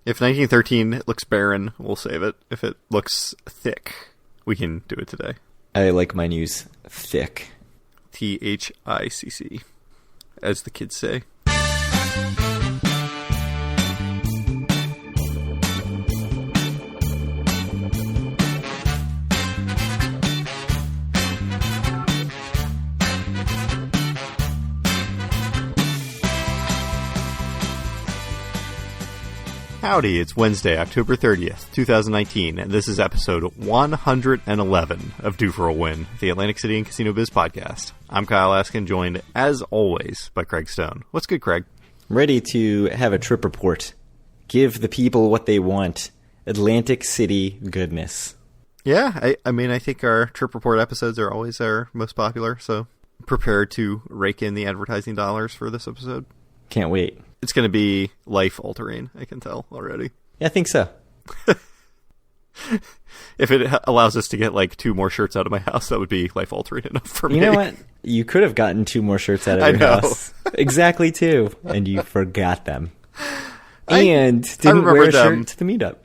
If 1913 looks barren, we'll save it. If it looks thick, we can do it today. I like my news thick. THICC, as the kids say. Howdy, it's Wednesday, October 30th, 2019, and this is episode 111 of Due for a Win, the Atlantic City and Casino Biz podcast. I'm Kyle Askin, joined, as always, by Craig Stone. What's good, Craig? Ready to have a trip report. Give the people what they want. Atlantic City goodness. Yeah, I think our trip report episodes are always our most popular, so prepared to rake in the advertising dollars for this episode. Can't wait. It's going to be life-altering, I can tell already. Yeah, I think so. If it allows us to get, 2 more shirts out of my house, that would be life-altering enough for me. You know what? You could have gotten 2 more shirts out of your house. Exactly 2. And you forgot them. And didn't wear a shirt to the meetup.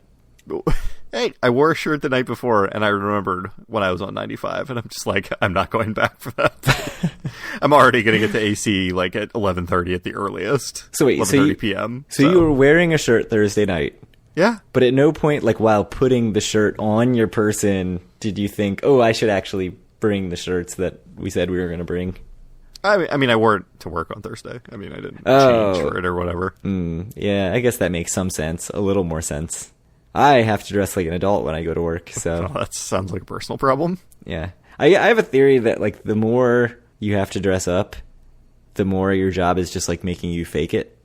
Hey, I wore a shirt the night before, and I remembered when I was on 95, and I'm just I'm not going back for that. I'm already going to get to AC, at 11:30 at the earliest. So wait, 11:30 p.m. So you were wearing a shirt Thursday night? Yeah. But at no point, while putting the shirt on your person, did you think, oh, I should actually bring the shirts that we said we were going to bring? I mean, I wore it to work on Thursday. I mean, I didn't change for it or whatever. Yeah, I guess that makes some sense. A little more sense. I have to dress like an adult when I go to work, so... Oh, that sounds like a personal problem. Yeah. I have a theory that, the more you have to dress up, the more your job is just, making you fake it.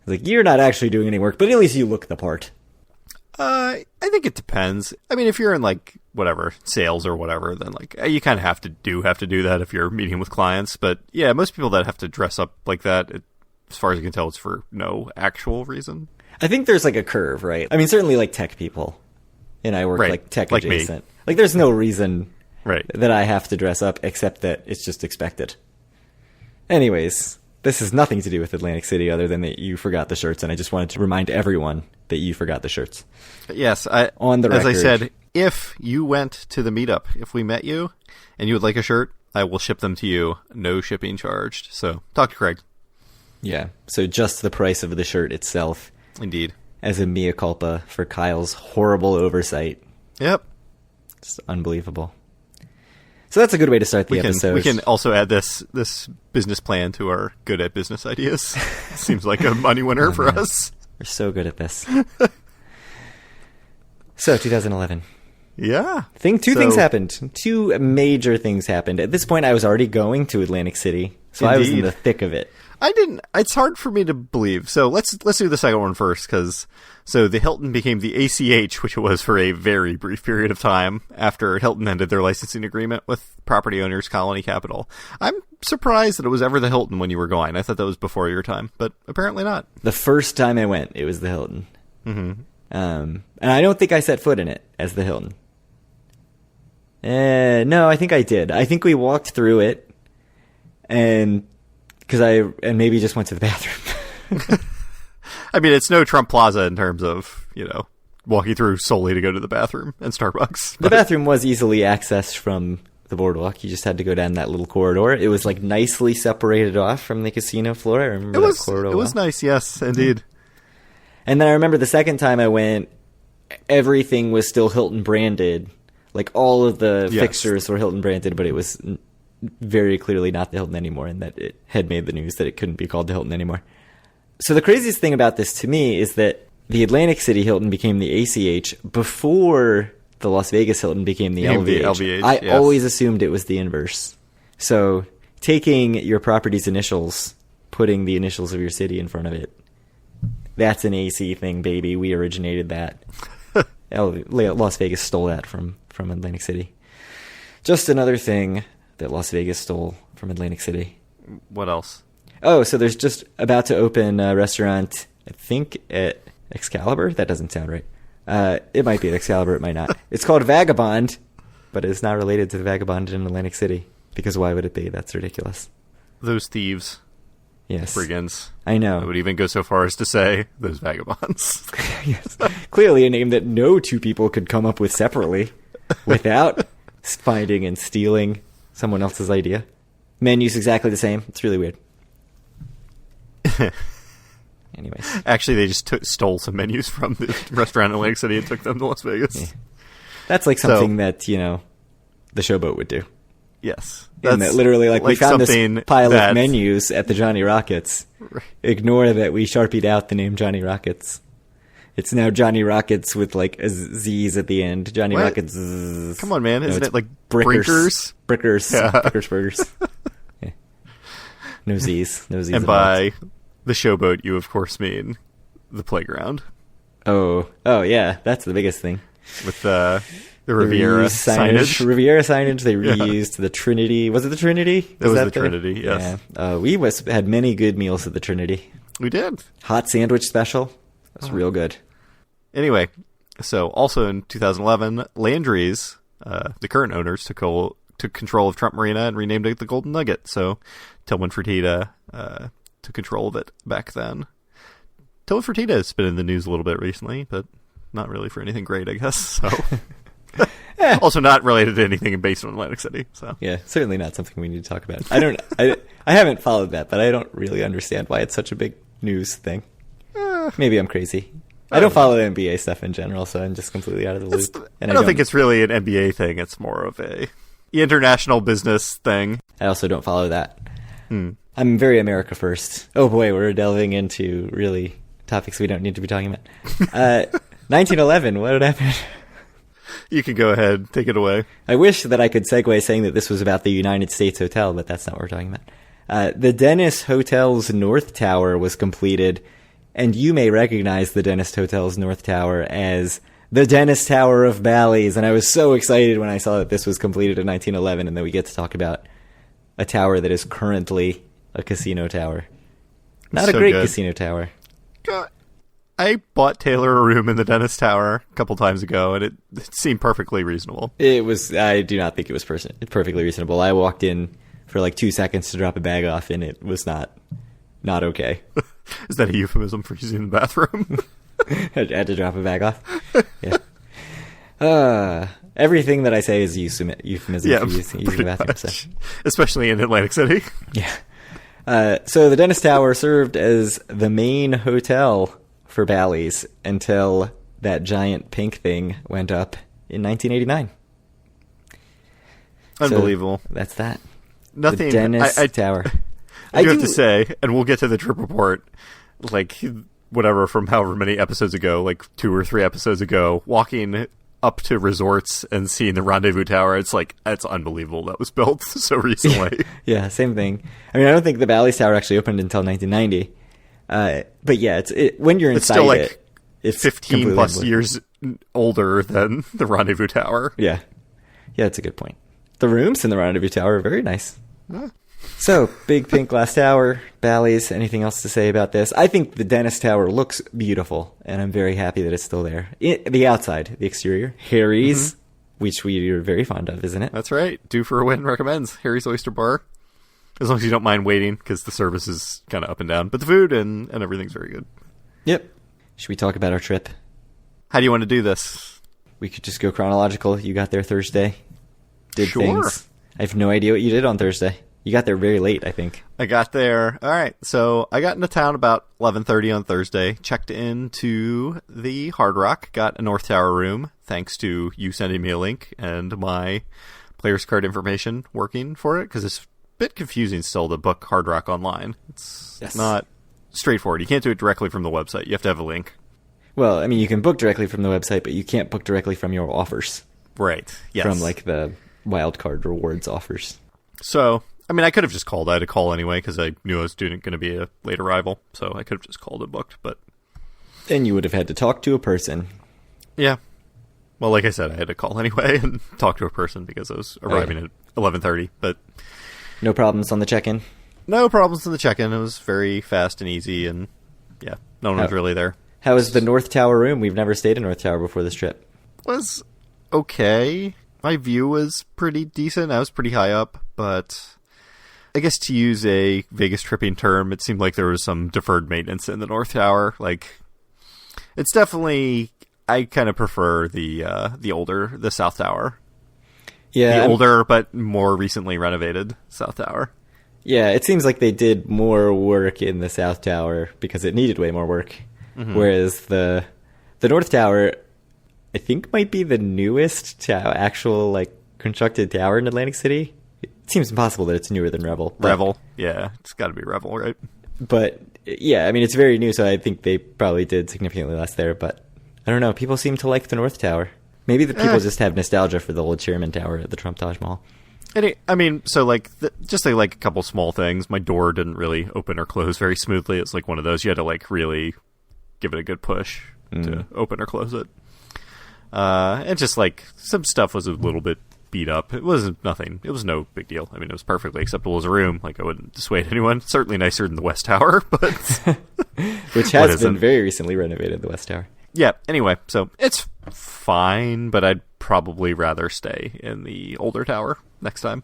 You're not actually doing any work, but at least you look the part. I think it depends. I mean, if you're in, whatever, sales or whatever, then, you kind of have to do that if you're meeting with clients. But, yeah, most people that have to dress up like that, as far as I can tell, it's for no actual reason. I think there's a curve, right? I mean, certainly tech people, and I work right. Tech like adjacent. Me. There's no reason right. that I have to dress up except that it's just expected. Anyways, this has nothing to do with Atlantic City other than that you forgot the shirts, and I just wanted to remind everyone that you forgot the shirts. Yes, on the record. As I said, if you went to the meetup, if we met you and you would like a shirt, I will ship them to you, no shipping charged. So talk to Craig. Yeah, so just the price of the shirt itself. Indeed. As a mea culpa for Kyle's horrible oversight. Yep. It's unbelievable. So that's a good way to start the episode. We can also add this business plan to our good at business ideas. Seems like a money winner for us. We're so good at this. So, 2011. Yeah. Two things happened. 2 major things happened. At this point, I was already going to Atlantic City, so Indeed. I was in the thick of it. I didn't. It's hard for me to believe. So let's do the second one first, because the Hilton became the ACH, which it was for a very brief period of time after Hilton ended their licensing agreement with Property Owners Colony Capital. I'm surprised that it was ever the Hilton when you were going. I thought that was before your time, but apparently not. The first time I went, it was the Hilton. Mm-hmm. And I don't think I set foot in it as the Hilton. No, I think I did. I think we walked through it, and maybe just went to the bathroom. I mean, it's no Trump Plaza in terms of, walking through solely to go to the bathroom and Starbucks. The bathroom was easily accessed from the boardwalk. You just had to go down that little corridor. It was nicely separated off from the casino floor. I remember that corridor. It was nice, yes, indeed. And then I remember the second time I went, everything was still Hilton branded. All of the fixtures were Hilton branded, but it was very clearly not the Hilton anymore, and that it had made the news that it couldn't be called the Hilton anymore. So the craziest thing about this to me is that the Atlantic City Hilton became the ACH before the Las Vegas Hilton became the LVH. I always assumed it was the inverse. So taking your property's initials, putting the initials of your city in front of it, that's an AC thing, baby. We originated that. Las Vegas stole that from Atlantic City. Just another thing that Las Vegas stole from Atlantic City. What else? Oh, so there's just about to open a restaurant, I think, at Excalibur? That doesn't sound right. It might be at Excalibur, it might not. It's called Vagabond, but it's not related to the Vagabond in Atlantic City. Because why would it be? That's ridiculous. Those thieves. Yes. Brigands. I know. I would even go so far as to say those vagabonds. Yes. Clearly a name that no two people could come up with separately without finding and stealing someone else's idea. Menu's exactly the same. It's really weird. Anyways. Actually, they just stole some menus from the restaurant in Atlantic City and took them to Las Vegas. Yeah. That's like something that, the Showboat would do. Yes. And that literally, we found this pile of menus at the Johnny Rockets. Right. Ignore that we Sharpied out the name Johnny Rockets. It's now Johnny Rockets with, a Z's at the end. Johnny what? Rockets Zzz. Come on, man. Isn't it Brinkers? Brickers. Yeah. Brickers Burgers. Yeah. No Z's. No Z's. And by the Showboat, you, of course, mean the playground. Oh, yeah. That's the biggest thing. With the Riviera signage. Riviera signage. They reused the Trinity. Was it the Trinity? It was the Trinity, yes. Yeah. We had many good meals at the Trinity. We did. Hot sandwich special. That's real good. Anyway, so also in 2011, Landry's, the current owners, took control of Trump Marina and renamed it the Golden Nugget. So Tillman Fertitta took control of it back then. Tillman Fertitta has been in the news a little bit recently, but not really for anything great, I guess. So also not related to anything based on Atlantic City. So yeah, certainly not something we need to talk about. I haven't followed that, but I don't really understand why it's such a big news thing. Maybe I'm crazy. I don't follow NBA stuff in general, so I'm just completely out of the loop. I don't think it's really an NBA thing. It's more of a international business thing. I also don't follow that. I'm very America first. Oh boy, we're delving into really topics we don't need to be talking about. 1911, what happened? You can go ahead, take it away. I wish that I could segue saying that this was about the United States Hotel, but that's not what we're talking about. The Dennis Hotel's North Tower was completed, and you may recognize the Dennis Hotel's North Tower as the Dennis Tower of Bally's, and I was so excited when I saw that this was completed in 1911, and that we get to talk about a tower that is currently a casino tower. Not a great casino tower. God. I bought Taylor a room in the Dennis Tower a couple times ago, and it seemed perfectly reasonable. I do not think it was perfectly reasonable. I walked in for 2 seconds to drop a bag off, and it was not okay. Is that a euphemism for using the bathroom? I had to drop a bag off. Yeah. Everything that I say is euphemism for using the bathroom. So. Especially in Atlantic City. Yeah. So the Dennis Tower served as the main hotel for Bally's until that giant pink thing went up in 1989. Unbelievable. So that's that. Nothing. The Dennis Tower. I do have to say, and we'll get to the trip report, whatever, from however many episodes ago, 2 or 3 episodes ago, walking up to resorts and seeing the Rendezvous Tower, it's unbelievable that was built so recently. Yeah, same thing. I mean, I don't think the Bally's Tower actually opened until 1990. But yeah, when you're inside it's 15 plus years older than the Rendezvous Tower. Yeah. Yeah, that's a good point. The rooms in the Rendezvous Tower are very nice. So, big pink glass tower, Bally's, anything else to say about this? I think the Dennis Tower looks beautiful, and I'm very happy that it's still there. The outside, the exterior, Harry's, which we are very fond of, isn't it? That's right. Due for a win recommends Harry's Oyster Bar. As long as you don't mind waiting, because the service is kind of up and down. But the food and everything's very good. Yep. Should we talk about our trip? How do you want to do this? We could just go chronological. You got there Thursday. Did things. I have no idea what you did on Thursday. You got there very late, I think. I got there. All right. So I got into town about 11:30 on Thursday. Checked into the Hard Rock. Got a North Tower room, thanks to you sending me a link and my player's card information working for it, because it's bit confusing still to book Hard Rock online. It's not straightforward. You can't do it directly from the website. You have to have a link. Well, I mean, you can book directly from the website, but you can't book directly from your offers. Right. Yes. From the wildcard rewards offers. So, I mean, I could have just called. I had a call anyway because I knew I was going to be a late arrival. So I could have just called and booked, but then you would have had to talk to a person. Yeah. Well, like I said, I had to call anyway and talk to a person because I was arriving at 11:30, but no problems on the check-in? No problems on the check-in. It was very fast and easy, and yeah, no one was really there. How was the North Tower room? We've never stayed in North Tower before this trip. Was okay. My view was pretty decent. I was pretty high up, but I guess to use a Vegas tripping term, it seemed like there was some deferred maintenance in the North Tower. Like, it's definitely, I kind of prefer the South Tower. Yeah. The older but more recently renovated South Tower. Yeah, it seems like they did more work in the South Tower because it needed way more work. Mm-hmm. Whereas the North Tower, I think, might be the newest actual like constructed tower in Atlantic City. It seems impossible that it's newer than Revel. Revel, yeah, it's got to be Revel, right? But yeah, I mean, it's very new, so I think they probably did significantly less there. But I don't know. People seem to like the North Tower. Maybe the people just have nostalgia for the old Chairman Tower at the Trump Taj Mahal. I mean, so like just like a couple small things. My door didn't really open or close very smoothly. It's like one of those you had to like really give it a good push to open or close it. And just like some stuff was a little bit beat up. It wasn't nothing. It was no big deal. I mean, it was perfectly acceptable as a room. Like, I wouldn't dissuade anyone. Certainly nicer than the West Tower, but which has been very recently renovated. The West Tower. Yeah. Anyway, so it's fine, but I'd probably rather stay in the older tower next time.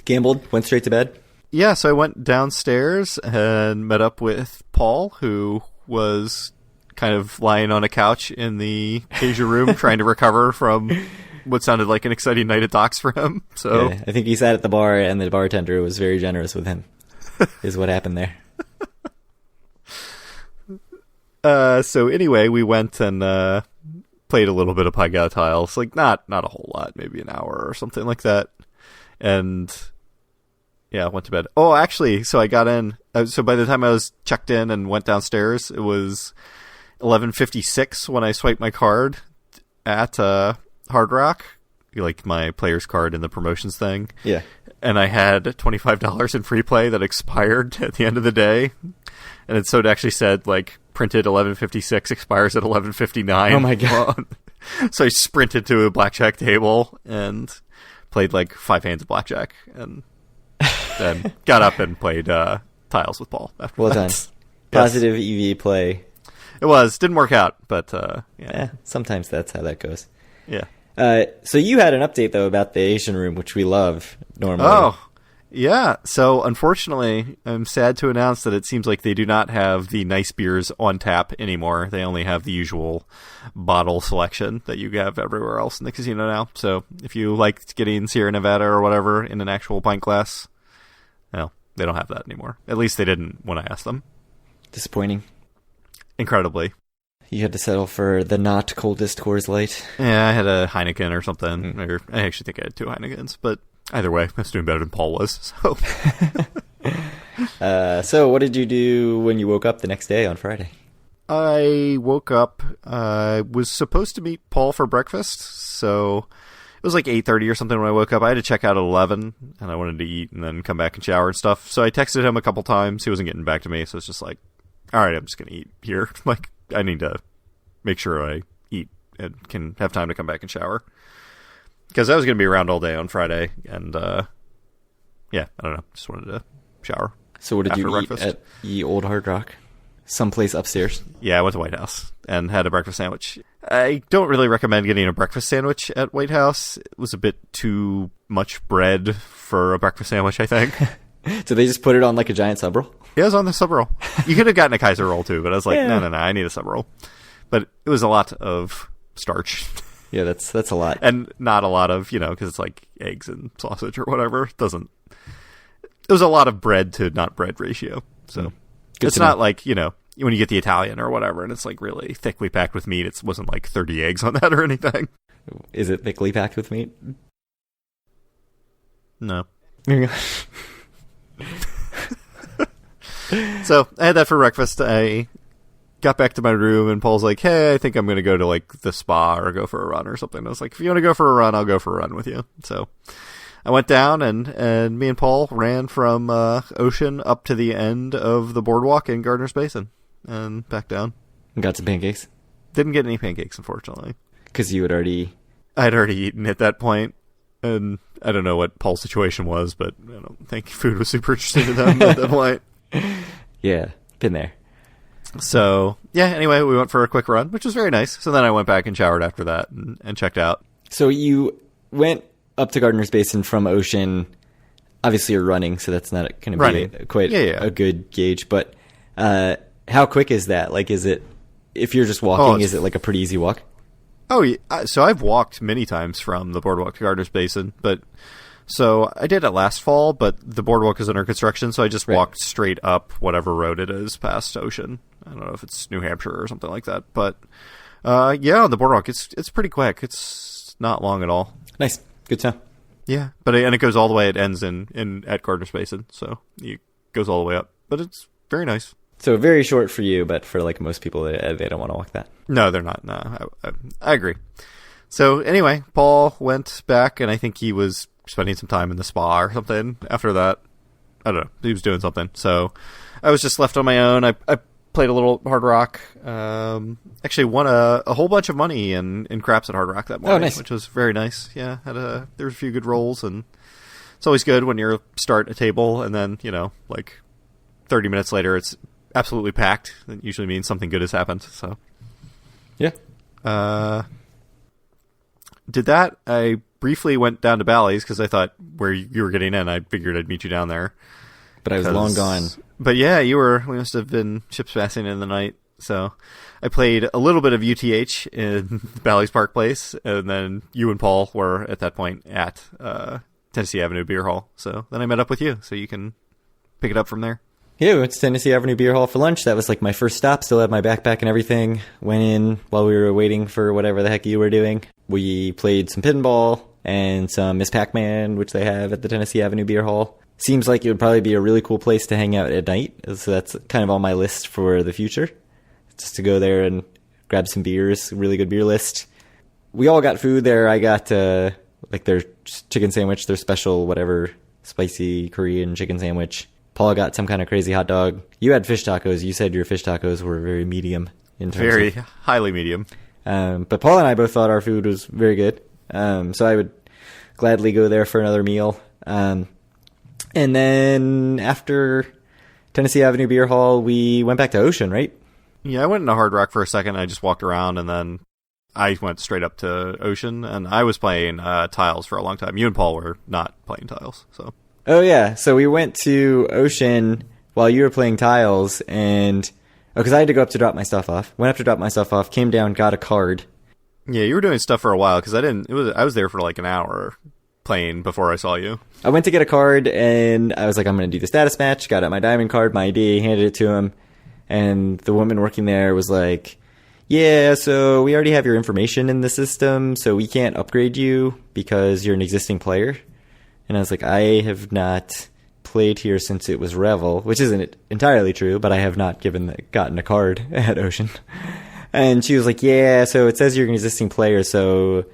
Gambled, went straight to bed. Yeah. So I went downstairs and met up with Paul, who was kind of lying on a couch in the Asia room, trying to recover from what sounded like an exciting night at Doc's for him. So yeah, I think he sat at the bar, and the bartender was very generous with him. Is what happened there. So anyway, we went and played a little bit of Pai Gow Tiles. Like, not a whole lot, maybe an hour or something like that. And yeah, went to bed. Oh, actually, so I got in. So by the time I was checked in and went downstairs, it was 11:56 when I swiped my card at Hard Rock, like my player's card in the promotions thing. Yeah. And I had $25 in free play that expired at the end of the day. And it actually said, like, printed 11:56, expires at 11:59. Oh my God. So I sprinted to a blackjack table and played like 5 hands of blackjack, and then got up and played tiles with Paul after well that. Done. Positive EV play. It was. Didn't work out, but yeah. Sometimes that's how that goes. Yeah. So you had an update, though, about the Asian room, which we love normally. Oh, yeah. So unfortunately, I'm sad to announce that it seems like they do not have the nice beers on tap anymore. They only have the usual bottle selection that you have everywhere else in the casino now. So if you liked getting Sierra Nevada or whatever in an actual pint glass, no, they don't have that anymore. At least they didn't when I asked them. Disappointing. Incredibly. You had to settle for the not coldest Coors Light. Yeah, I had a Heineken or something. Or I actually think I had 2 Heinekens, but either way, I was doing better than Paul was. So what did you do when you woke up the next day on Friday? I woke up, I was supposed to meet Paul for breakfast, so it was like 8:30 or something when I woke up. I had to check out at 11, and I wanted to eat and then come back and shower and stuff. So I texted him a couple times. He wasn't getting back to me, so it's just like, all right, I'm just going to eat here. Like, I need to make sure I eat and can have time to come back and shower. Because I was going to be around all day on Friday, and yeah, I don't know, just wanted to shower. So what did you eat breakfast. at Ye Old Hard Rock? Someplace upstairs? Yeah, I went to White House and had a breakfast sandwich. I don't really recommend getting a breakfast sandwich at White House. It was a bit too much bread for a breakfast sandwich, I think. So they just put it on like a giant sub roll? Yeah, it was on the sub roll. You could have gotten a Kaiser roll too, but I was like, no, I need a sub roll. But it was a lot of starch. Yeah, that's a lot. And not a lot of, because it's like eggs and sausage or whatever. It was a lot of bread to not bread ratio. So it's not like, when you get the Italian or whatever, and it's like really thickly packed with meat, it wasn't like 30 eggs on that or anything. Is it thickly packed with meat? No. So I had that for breakfast. I got back to my room, and Paul's like, hey, I think I'm going to go to like the spa or go for a run or something. I was like, if you want to go for a run, I'll go for a run with you. So I went down, and me and Paul ran from Ocean up to the end of the boardwalk in Gardner's Basin and back down. Got some pancakes? Didn't get any pancakes, unfortunately. Because you had already... I had already eaten at that point, and I don't know what Paul's situation was, but I don't think food was super interesting to them at that point. Yeah, been there. So, yeah, anyway, we went for a quick run, which was very nice. So then I went back and showered after that and checked out. So you went up to Gardner's Basin from Ocean Obviously, you're running, so that's not going to be quite a good gauge. But how quick is that? Like, is it, if you're just walking, is it like a pretty easy walk? Oh, yeah. So I've walked many times from the boardwalk to Gardner's Basin, but so I did it last fall, but the boardwalk is under construction, so I just walked straight up whatever road it is past Ocean. I don't know if it's New Hampshire or something like that, but yeah, on the boardwalk, it's pretty quick. It's not long at all. Nice. Good to know. Yeah, but it goes all the way. It ends at Gardner's Basin, so it goes all the way up. But it's very nice. So very short for you, but for like most people, they don't want to walk that. No, they're not. No, I agree. So anyway, Paul went back, and I think he was spending some time in the spa or something after that. I don't know. He was doing something. So I was just left on my own. I played a little Hard Rock. Actually won a whole bunch of money in craps at Hard Rock that morning, nice. Which was very nice. Yeah, there was a few good rolls, and it's always good when you start a table and then, like 30 minutes later it's absolutely packed. That usually means something good has happened. So yeah. Did that. I briefly went down to Bally's because I thought where you were getting in, I figured I'd meet you down there. But I was long gone. But yeah, we must have been chips passing in the night. So I played a little bit of UTH in Bally's Park Place, and then you and Paul were at that point at Tennessee Avenue Beer Hall. So then I met up with you, so you can pick it up from there. Yeah, we went to Tennessee Avenue Beer Hall for lunch. That was like my first stop. Still had my backpack and everything. Went in while we were waiting for whatever the heck you were doing. We played some pinball and some Miss Pac-Man, which they have at the Tennessee Avenue Beer Hall. Seems like it would probably be a really cool place to hang out at night. So that's kind of on my list for the future. Just to go there and grab some beers. Really good beer list. We all got food there. I got like their chicken sandwich, their special whatever spicy Korean chicken sandwich. Paul got some kind of crazy hot dog. You had fish tacos. You said your fish tacos were very medium in terms very highly medium. But Paul and I both thought our food was very good. So I would gladly go there for another meal. And then after Tennessee Avenue Beer Hall, we went back to Ocean, right? Yeah, I went into Hard Rock for a second. I just walked around, and then I went straight up to Ocean, and I was playing tiles for a long time. You and Paul were not playing tiles, so. Oh, yeah. So we went to Ocean while you were playing tiles, and because I had to go up to drop my stuff off. Went up to drop my stuff off, came down, got a card. Yeah, you were doing stuff for a while, because I was there for like an hour playing before I saw you. I went to get a card, and I was like, I'm going to do the status match. Got out my diamond card, my ID, handed it to him, and the woman working there was like, yeah, so we already have your information in the system, so we can't upgrade you because you're an existing player. And I was like, I have not played here since it was Revel, which isn't entirely true, but I have not gotten a card at Ocean. And she was like, yeah, so it says you're an existing player, so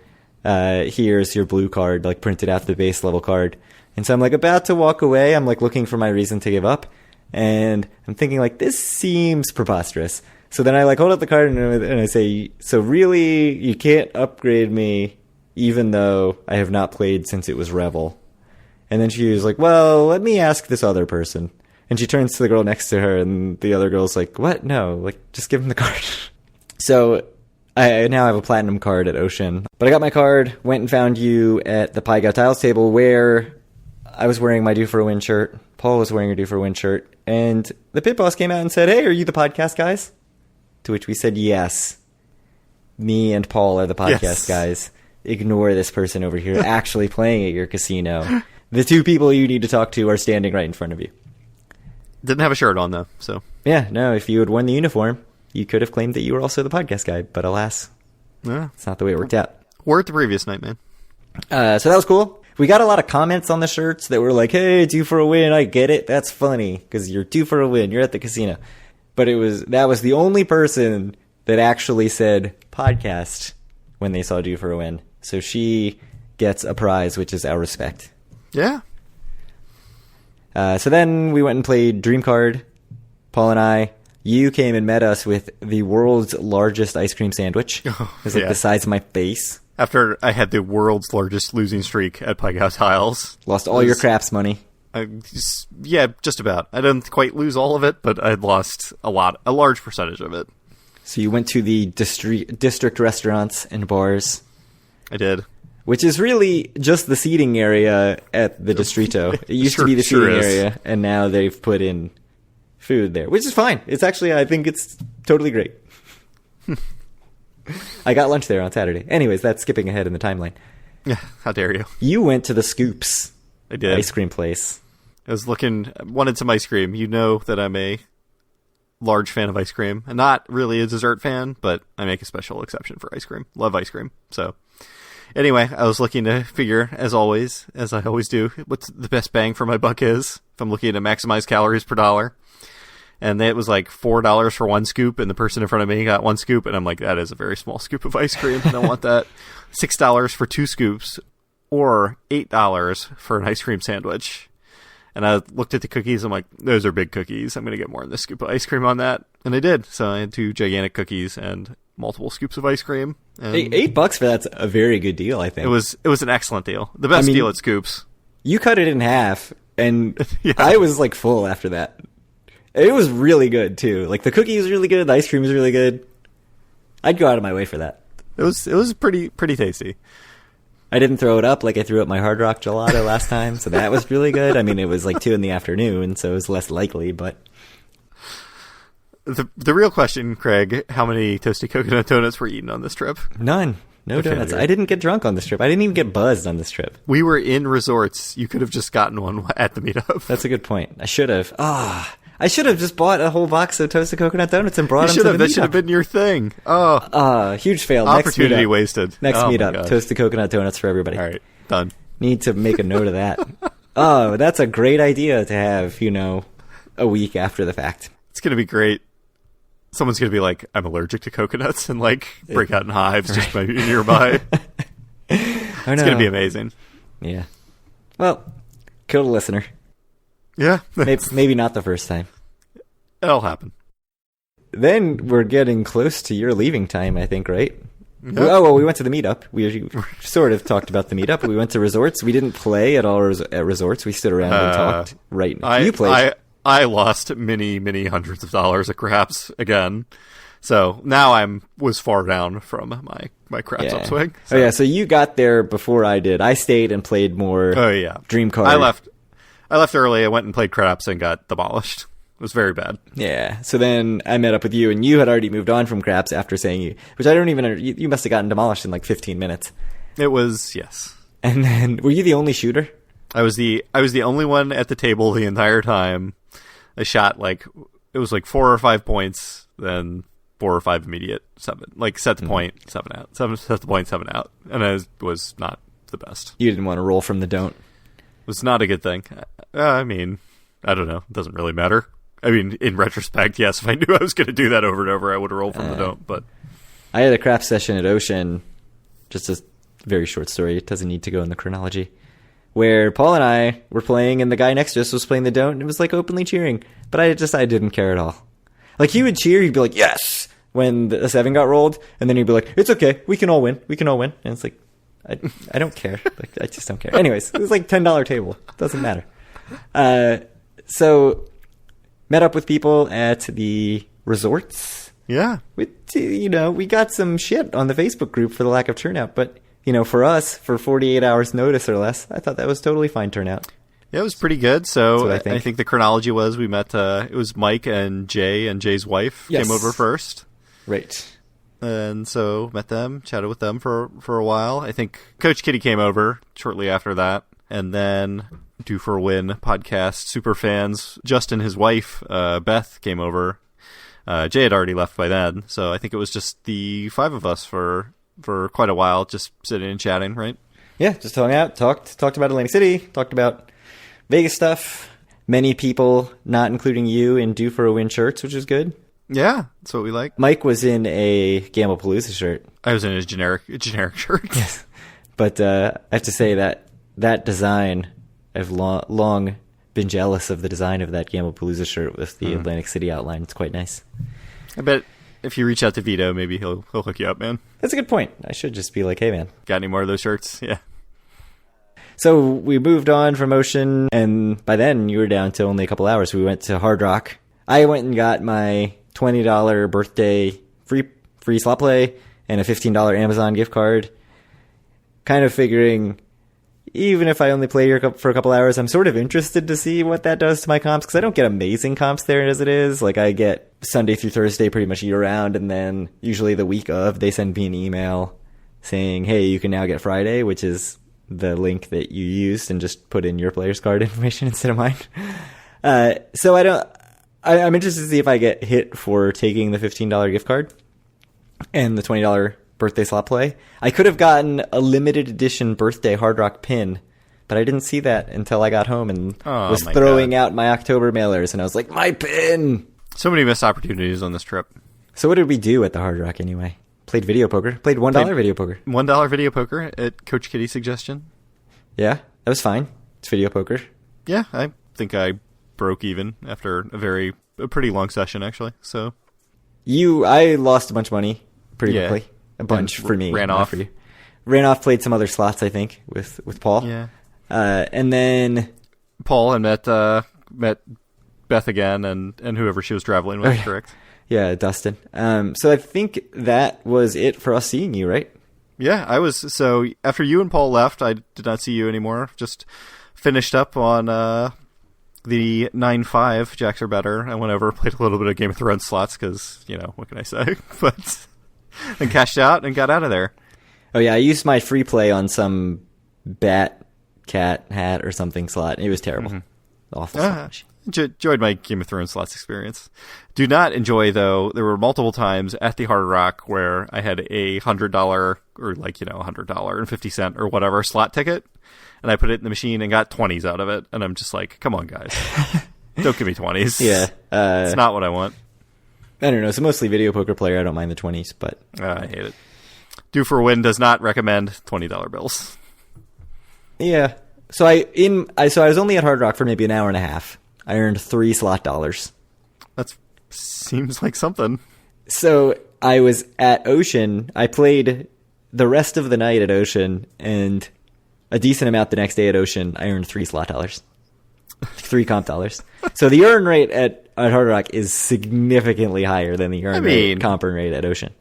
here's your blue card, like printed out the base level card. And so I'm like about to walk away. I'm like looking for my reason to give up. And I'm thinking like, this seems preposterous. So then I like hold up the card and I say, so really you can't upgrade me even though I have not played since it was Revel. And then she was like, well, let me ask this other person. And she turns to the girl next to her, and the other girl's like, what? No, like, just give him the card. So I now have a platinum card at Ocean. But I got my card, went and found you at the Pie Gow Tiles table where I was wearing my Due for a Win shirt. Paul was wearing a Due for a Win shirt. And the pit boss came out and said, hey, are you the podcast guys? To which we said, yes. Me and Paul are the podcast guys. Ignore this person over here actually playing at your casino. The two people you need to talk to are standing right in front of you. Didn't have a shirt on, though, so. Yeah, no, if you had worn the uniform, you could have claimed that you were also the podcast guy, but alas, it's not the way it worked out. We're at the previous night, man. So that was cool. We got a lot of comments on the shirts that were like, hey, due for a win, I get it, that's funny, because you're due for a win, you're at the casino. But that was the only person that actually said podcast when they saw due for a win. So she gets a prize, which is our respect. Yeah. So then we went and played Dream Card, Paul and I. You came and met us with the world's largest ice cream sandwich. It was like the size of my face. After I had the world's largest losing streak at Pie Gow Tiles. Lost all your craps money. Just about. I didn't quite lose all of it, but I'd lost a large percentage of it. So you went to the district restaurants and bars. I did. which is really just the seating area at the Distrito. It used to be the seating area, and now they've put in food there, which is fine. It's actually, I think it's totally great. I got lunch there on Saturday. Anyways, that's skipping ahead in the timeline. Yeah, how dare you? You went to the Scoops. I did. Ice cream place. I wanted some ice cream. You know that I'm a large fan of ice cream. I'm not really a dessert fan, but I make a special exception for ice cream. Love ice cream. So anyway, I was looking to figure, as always, as I always do, what's the best bang for my buck is. If I'm looking to maximize calories per dollar. And it was like $4 for one scoop, and the person in front of me got one scoop, and I'm like, that is a very small scoop of ice cream. I don't want that. $6 for two scoops, or $8 for an ice cream sandwich. And I looked at the cookies. I'm like, those are big cookies. I'm going to get more than this scoop of ice cream on that. And I did. So I had 2 gigantic cookies and multiple scoops of ice cream. And $8 for that's a very good deal, I think. It was an excellent deal. The best deal at Scoops. You cut it in half, and Yeah. I was like full after that. It was really good too. Like the cookie was really good. The ice cream was really good. I'd go out of my way for that. It was pretty tasty. I didn't throw it up like I threw up my Hard Rock Gelato last time, so that was really good. I mean, it was like 2 PM, so it was less likely, but... The real question, Craig, how many toasted coconut donuts were eaten on this trip? None. No donuts. I didn't get drunk on this trip. I didn't even get buzzed on this trip. We were in resorts. You could have just gotten one at the meetup. That's a good point. I should have. I should have just bought a whole box of toasted coconut donuts and brought them to the meetup. That should have been your thing. Huge fail. Opportunity wasted. Next meetup. Toasted coconut donuts for everybody. All right, done. Need to make a note of that. That's a great idea to have, a week after the fact. It's going to be great. Someone's going to be like, I'm allergic to coconuts, and break out in hives just by being nearby. It's going to be amazing. Yeah. Well, killed a listener. Yeah. Maybe not the first time. It'll happen. Then we're getting close to your leaving time, I think, right? Yep. We went to the meetup. We sort of talked about the meetup. We went to resorts. We didn't play at all at resorts. We stood around and talked. Right. You played. I lost many, many hundreds of dollars at craps again. So now was far down from my craps upswing. So. So you got there before I did. I stayed and played more Dream Card. I left early. I went and played craps and got demolished. It was very bad. Yeah. So then I met up with you, and you had already moved on from craps after saying which I don't even. You must have gotten demolished in like 15 minutes. It was, yes. And then were you the only shooter? I was the only one at the table the entire time. I shot it was 4 or 5 points, then 4 or 5 immediate 7. Set the point, 7 out. Set the point, 7 out. And I was not the best. You didn't want to roll from the don't. Was not a good thing. I mean, I don't know. It doesn't really matter. I mean, in retrospect, yes, if I knew I was going to do that over and over, I would have rolled from the don't. But I had a crap session at Ocean, just a very short story. It doesn't need to go in the chronology, where Paul and I were playing, and the guy next to us was playing the don't, and it was openly cheering. But I didn't care at all. He would cheer, he'd be like, yes, when the 7 got rolled, and then he'd be like, it's okay, we can all win. And it's like, I don't care. I just don't care. Anyways, it was $10 table. Doesn't matter. So met up with people at the resorts. Yeah. We got some shit on the Facebook group for the lack of turnout, but for us, for 48 hours notice or less, I thought that was totally fine turnout. Yeah, it was pretty good. So I think the chronology was we met, it was Mike and Jay's wife came over first. Right. And so met them, chatted with them for a while. I think Coach Kitty came over shortly after that. And then Due for a Win podcast super fans, Justin, his wife, Beth, came over. Jay had already left by then. So I think it was just the 5 of us for quite a while, just sitting and chatting, right? Yeah, just hung out, talked about Atlantic City, talked about Vegas stuff. Many people, not including you, in Due for a Win shirts, which is good. Yeah, that's what we like. Mike was in a Gamblepalooza shirt. I was in his generic shirt. Yes. But I have to say that design, I've long been jealous of the design of that Gamblepalooza shirt with the Atlantic City outline. It's quite nice. I bet if you reach out to Vito, maybe he'll hook you up, man. That's a good point. I should just be like, hey, man. Got any more of those shirts? Yeah. So we moved on from Ocean, and by then you were down to only a couple hours. We went to Hard Rock. I went and got my $20 birthday free slot play and a $15 Amazon gift card. kind of figuring, even if I only play here for a couple hours, I'm sort of interested to see what that does to my comps, because I don't get amazing comps there as it is. Like, I get Sunday through Thursday pretty much year-round, and then usually the week of, they send me an email saying, hey, you can now get Friday, which is the link that you used, and just put in your player's card information instead of mine. So I'm interested to see if I get hit for taking the $15 gift card and the $20 birthday slot play. I could have gotten a limited edition birthday Hard Rock pin, but I didn't see that until I got home and was throwing out my October mailers, and I was like, my pin! So many missed opportunities on this trip. So what did we do at the Hard Rock anyway? Played video poker. Played $1 video poker. $1 video poker at Coach Kitty's suggestion. Yeah, that was fine. It's video poker. Yeah, I think I broke even after a pretty long session, actually. So I lost a bunch of money pretty quickly. A bunch for me. Ran off. For you. Ran off, played some other slots, I think, with Paul. Yeah. And then Paul and met Beth again and whoever she was traveling with, correct? Yeah, Dustin. So I think that was it for us seeing you, right? Yeah, so after you and Paul left, I did not see you anymore. Just finished up on the 9-5 Jacks Are Better. I went over, played a little bit of Game of Thrones slots because, what can I say? But then cashed out and got out of there. Oh yeah, I used my free play on some bat, cat, hat or something slot. It was terrible. Mm-hmm. Awful slot. Enjoyed my Game of Thrones slots experience. Do not enjoy, though, there were multiple times at the Hard Rock where I had a $100 or $100.50 or whatever slot ticket, and I put it in the machine and got 20s out of it, and I'm just like, come on, guys. Don't give me 20s. Yeah. It's not what I want. I don't know. It's mostly video poker player. I don't mind the 20s, but I hate it. Due for a Win does not recommend $20 bills. Yeah. So I was only at Hard Rock for maybe an hour and a half. I earned 3 slot dollars. That seems like something. So I was at Ocean. I played the rest of the night at Ocean, and a decent amount the next day at Ocean. I earned 3 slot dollars. 3 comp dollars. So the earn rate at Hard Rock is significantly higher than the comp earn rate at Ocean.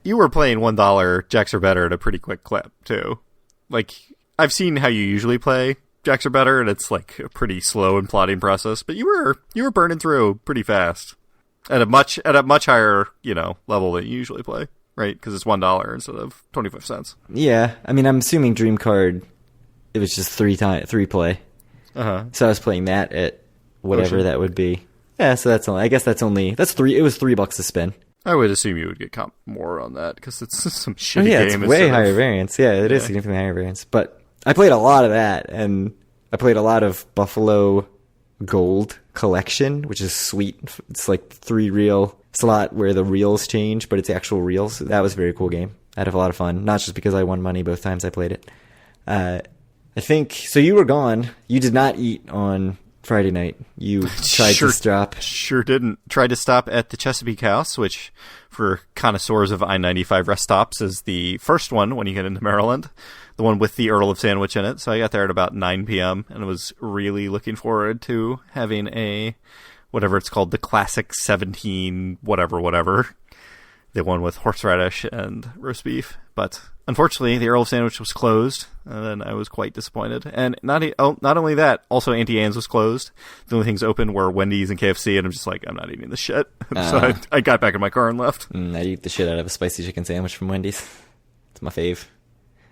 You were playing $1 Jacks Are Better at a pretty quick clip, too. Like, I've seen how you usually play Jacks Are Better, and it's like a pretty slow and plotting process, but you were burning through pretty fast at a much higher, level than you usually play, right? Because it's $1 instead of 25 cents. Yeah. I mean, I'm assuming Dream Card, it was just 3 play. Uh-huh. So I was playing that at whatever Ocean. That would be. Yeah, so that's only, I guess that's $3, it was $3 a spin. I would assume you would get comp more on that because it's some shitty game. It's way higher variance. Yeah, it is significantly higher variance. But I played a lot of that, and I played a lot of Buffalo Gold Collection, which is sweet. It's like 3 reel slot where the reels change, but it's actual reels. That was a very cool game. I had a lot of fun, not just because I won money both times I played it. I think, so you were gone. You did not eat on Friday night. You tried to stop. Sure didn't. Tried to stop at the Chesapeake House, which for connoisseurs of I-95 rest stops is the first one when you get into Maryland. The one with the Earl of Sandwich in it. So I got there at about 9 p.m. and was really looking forward to having whatever it's called, the classic 17 whatever. The one with horseradish and roast beef. But unfortunately, the Earl of Sandwich was closed, and I was quite disappointed. And not only that, also Auntie Anne's was closed. The only things open were Wendy's and KFC, and I'm just like, I'm not eating this shit. So I got back in my car and left. I'd eat the shit out of a spicy chicken sandwich from Wendy's. It's my fave.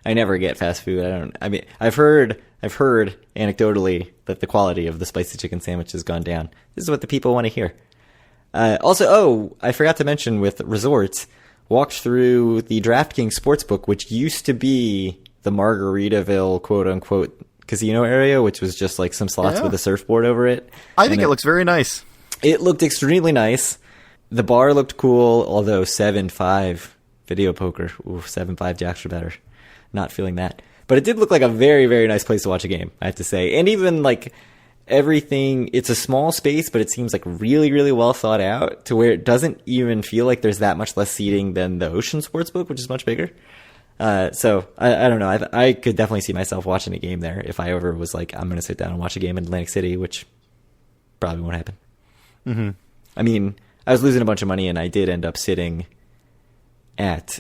I never get fast food. I've heard anecdotally that the quality of the spicy chicken sandwich has gone down. This is what the people want to hear. Also, I forgot to mention with resorts, walked through the DraftKings Sportsbook, which used to be the Margaritaville quote-unquote casino area, which was just like some slots with a surfboard over it. I think it looks very nice. It looked extremely nice. The bar looked cool, although 7-5 video poker. Ooh, 7-5 Jacks Are Better. Not feeling that. But it did look like a very, very nice place to watch a game, I have to say. And even like everything, it's a small space, but it seems like really, really well thought out to where it doesn't even feel like there's that much less seating than the Ocean Sportsbook, which is much bigger. So I don't know. I could definitely see myself watching a game there if I ever was like, I'm going to sit down and watch a game in Atlantic City, which probably won't happen. Mm-hmm. I mean, I was losing a bunch of money and I did end up sitting at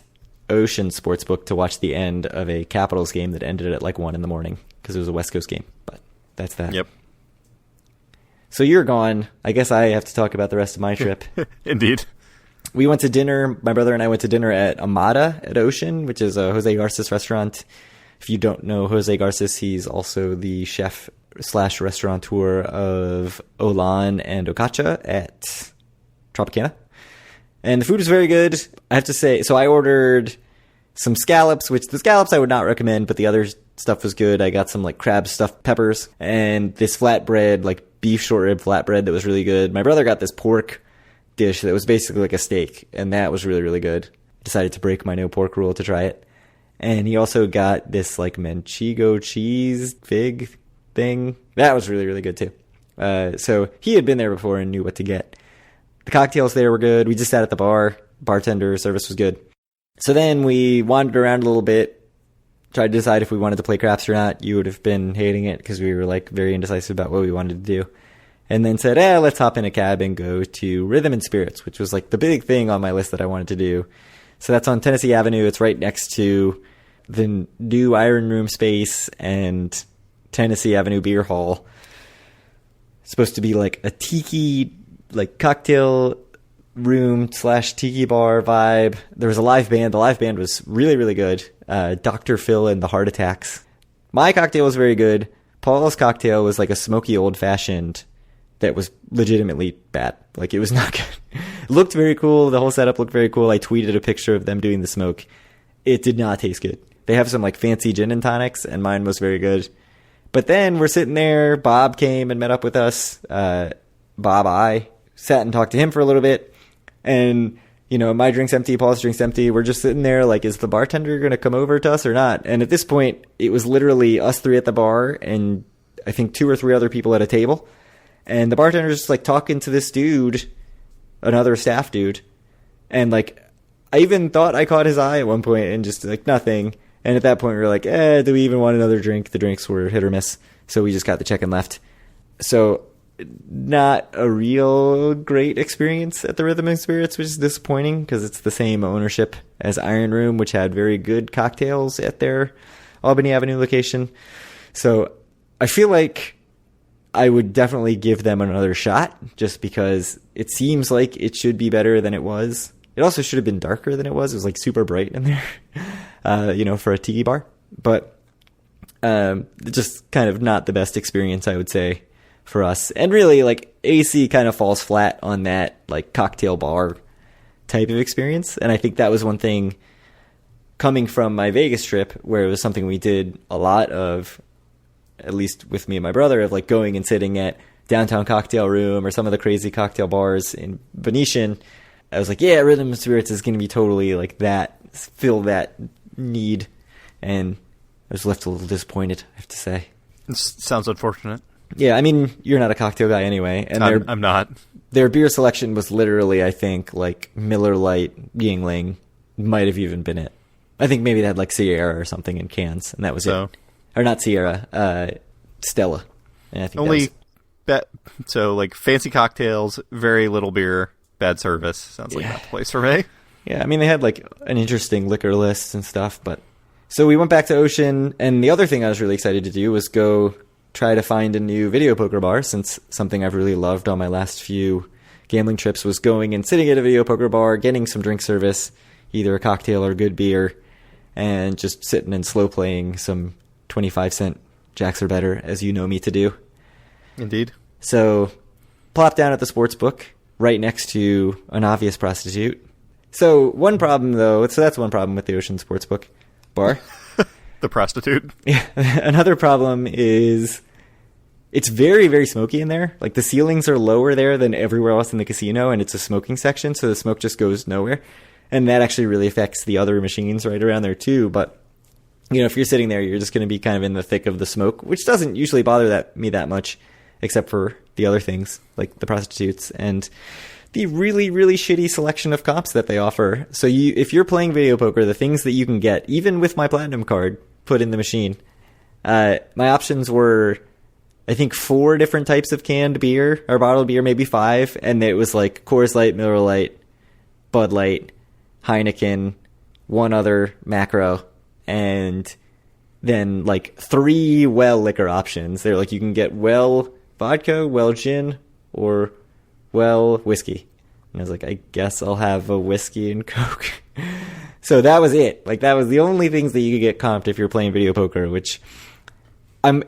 Ocean Sportsbook to watch the end of a Capitals game that ended at like 1 a.m. because it was a West Coast game. But that's that. Yep. So you're gone. I guess I have to talk about the rest of my trip. Indeed. We went to dinner. My brother and I went to dinner at Amada at Ocean, which is a Jose Garces restaurant. If you don't know Jose Garces, he's also the chef / restaurateur of Olan and Ocacha at Tropicana. And the food was very good, I have to say. So I ordered some scallops, which the scallops I would not recommend, but the other stuff was good. I got some like crab stuffed peppers and this flatbread, like beef short rib flatbread that was really good. My brother got this pork dish that was basically like a steak, and that was really, really good. Decided to break my no pork rule to try it. And he also got this like manchego cheese fig thing. That was really, really good too. So he had been there before and knew what to get. The cocktails there were good. We just sat at the bar. Bartender service was good. So then we wandered around a little bit, tried to decide if we wanted to play craps or not. You would have been hating it because we were like very indecisive about what we wanted to do. And then said, let's hop in a cab and go to Rhythm and Spirits, which was like the big thing on my list that I wanted to do. So that's on Tennessee Avenue. It's right next to the new Iron Room space and Tennessee Avenue Beer Hall. It's supposed to be like a tiki, like cocktail room / tiki bar vibe. There was a live band. The live band was really, really good. Dr. Phil and the Heart Attacks. My cocktail was very good. Paul's cocktail was like a smoky old fashioned that was legitimately bad. Like, it was not good. It looked very cool. The whole setup looked very cool. I tweeted a picture of them doing the smoke. It did not taste good. They have some like fancy gin and tonics, and mine was very good. But then we're sitting there. Bob came and met up with us. I sat and talked to him for a little bit. And, you know, my drink's empty, Paul's drink's empty. We're just sitting there like, is the bartender going to come over to us or not? And at this point, it was literally us three at the bar and I think 2 or 3 other people at a table. And the bartender's just like talking to this dude, another staff dude. And like, I even thought I caught his eye at one point and just like nothing. And at that point we were like, do we even want another drink? The drinks were hit or miss. So we just got the check and left. So not a real great experience at the Rhythm and Spirits, which is disappointing because it's the same ownership as Iron Room, which had very good cocktails at their Albany Avenue location. So I feel like I would definitely give them another shot just because it seems like it should be better than it was. It also should have been darker than it was. It was like super bright in there, for a tiki bar. But just kind of not the best experience, I would say, for us. And really, like, AC kind of falls flat on that, like, cocktail bar type of experience. And I think that was one thing coming from my Vegas trip where it was something we did a lot of, at least with me and my brother, of like going and sitting at Downtown Cocktail Room or some of the crazy cocktail bars in Venetian. I was like, yeah, Rhythm and Spirits is going to be totally like that, fill that need. And I was left a little disappointed, I have to say. It sounds unfortunate. Yeah, I mean, you're not a cocktail guy anyway. And I'm not. Their beer selection was literally, I think, like Miller Lite, Yingling, might have even been it. I think maybe they had like Sierra or something in cans, and that was it. Or not Sierra, Stella. And I think so like fancy cocktails, very little beer, bad service. Sounds like not the place for me. Yeah, I mean, they had like an interesting liquor list and stuff, but so we went back to Ocean, and the other thing I was really excited to do was go try to find a new video poker bar, since something I've really loved on my last few gambling trips was going and sitting at a video poker bar, getting some drink service, either a cocktail or good beer, and just sitting and slow playing some 25-cent jacks or better, as you know me to do. Indeed. So, plop down at the sports book, right next to an obvious prostitute. So, one problem though, so that's one problem with the Ocean Sportsbook bar. The prostitute. Yeah. Another problem is it's very, very smoky in there. Like, the ceilings are lower there than everywhere else in the casino, and it's a smoking section, so the smoke just goes nowhere. And that actually really affects the other machines right around there too, but you know, if you're sitting there, you're just going to be kind of in the thick of the smoke, which doesn't usually bother me that much, except for the other things, like the prostitutes and the really, really shitty selection of comps that they offer. So if you're playing video poker, the things that you can get, even with my Platinum card put in the machine, my options were, I think, 4 different types of canned beer, or bottled beer, maybe 5, and it was like Coors Light, Miller Lite, Bud Light, Heineken, one other macro, and then like 3 well liquor options. They're like, you can get well vodka, well gin, or well whiskey. And I was like, I guess I'll have a whiskey and Coke. So that was it. Like, that was the only things that you could get comped if you're playing video poker, which I'm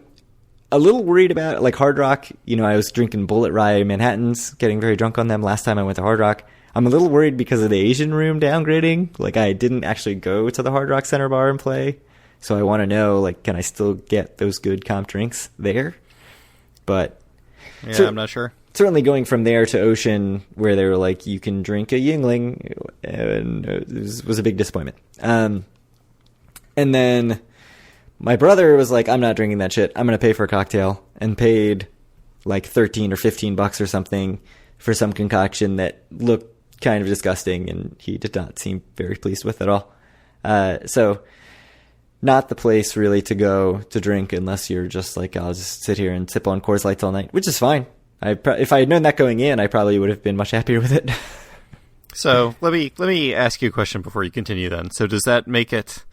a little worried about. Like Hard Rock, I was drinking Bullet Rye Manhattans, getting very drunk on them last time I went to Hard Rock. I'm a little worried because of the Asian room downgrading. Like, I didn't actually go to the Hard Rock Center bar and play. So I want to know, like, can I still get those good comp drinks there? But yeah, I'm not sure. Certainly going from there to Ocean, where they were like, you can drink a Yingling, and it was a big disappointment. And then my brother was like, I'm not drinking that shit. I'm going to pay for a cocktail, and paid like $13 or $15 or something for some concoction that looked kind of disgusting, and he did not seem very pleased with it all. So not the place really to go to drink unless you're just like, I'll just sit here and sip on Coors Lights all night, which is fine. If I had known that going in, I probably would have been much happier with it. So let me ask you a question before you continue then. So does that make it,